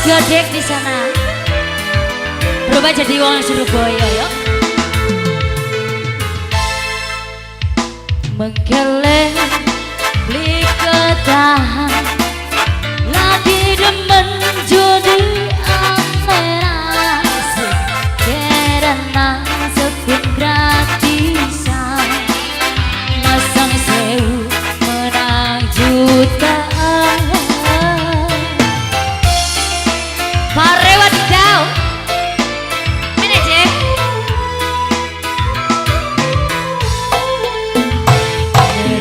Godek di sana berubah jadi wong Surabaya yuk. Mengkeleng beli ketahan lagi demen judi amerasi karena sekun gratisan masang sewu menang jutaan. Pare wadidaw ini aja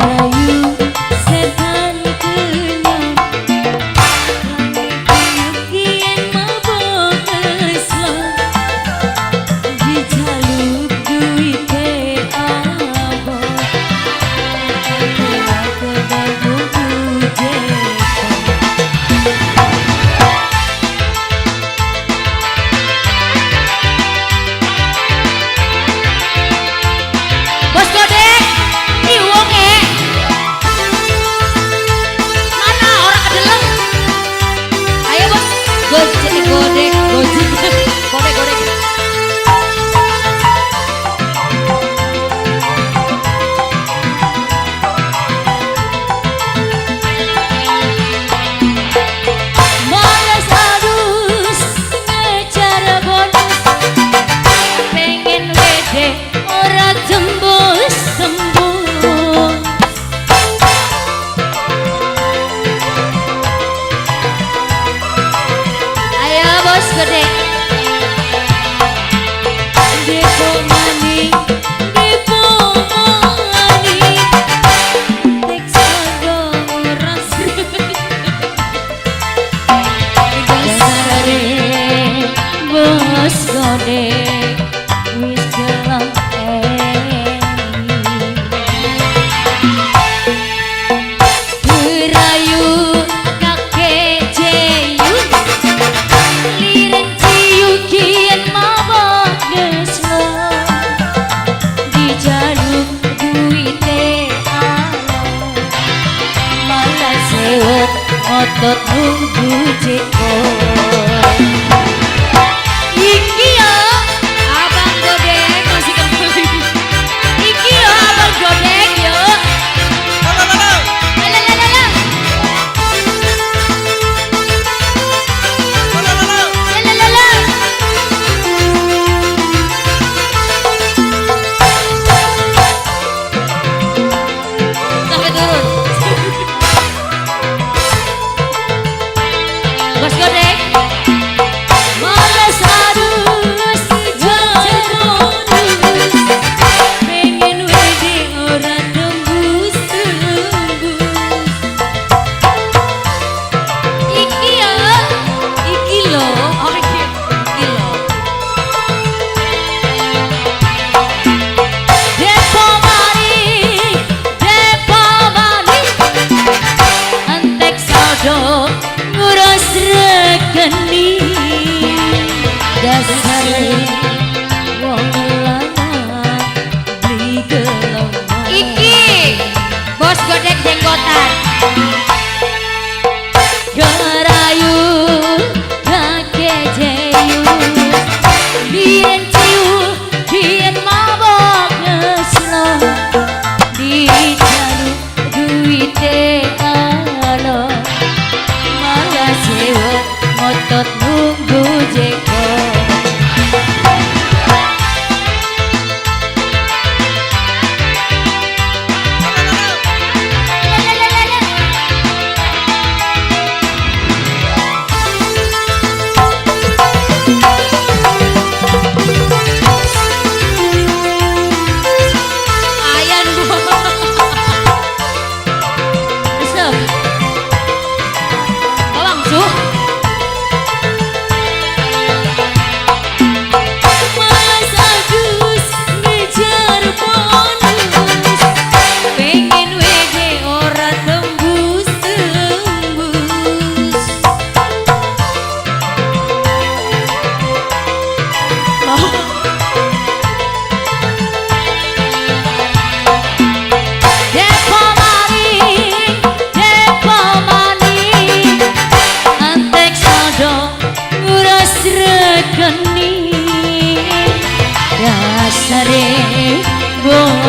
merayu setan kenyang kian mabok Islam dijaluk duit abang kedai buku jepang. Bos Godek, ih wonge mana orang kedeleng? Ayo bos, Godek, Godek, Godek, Godek, Godek. Malas adus ngejar bonus, pengen wede ora tembus tembus. Ayo bos Godek. Depo mani, depo mani, teksa dong ras. Dasare bos Godek wis gelam berayu kakek jeyun liren ciu kian mabok geslo dijaluk duite alam malah sewot otot nunggu jeko iki ya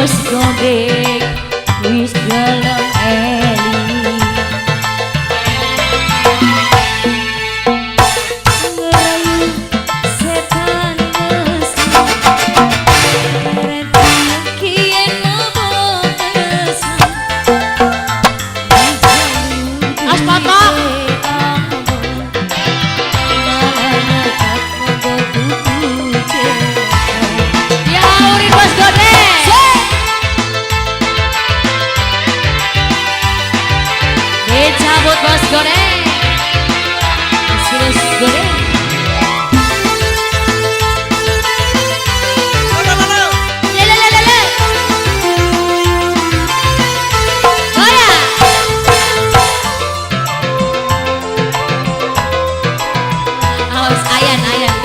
bos godek wis dalam eli. Ngerayu setan mesra ngerti kien ngebokesan Aspatok. Ya urin bos godek. Dicabut bos godek. Bos godek. Lelelelele. Goyang. Awas ayan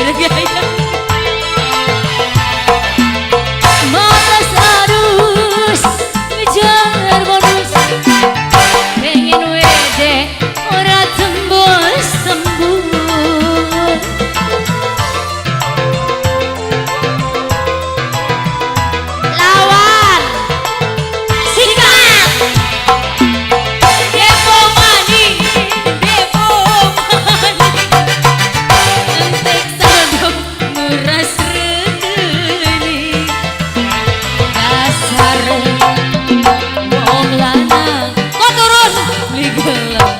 lebih ayan. Matas arus ngejar bonus pengen wede ora tembus tembus lawan sikat depo mani entek sadok nguras regeni dasar wong lanang kok turun beli gelem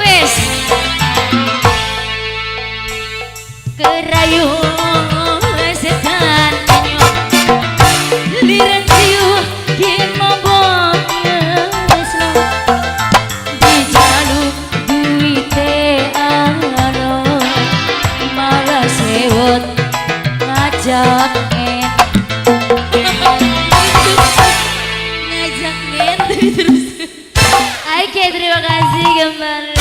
wis kerayu setan liran siu kin mabok ngeslo dijaluk duite ano malah sewot ngajak ngajak terus. Oke, terima kasih kembali.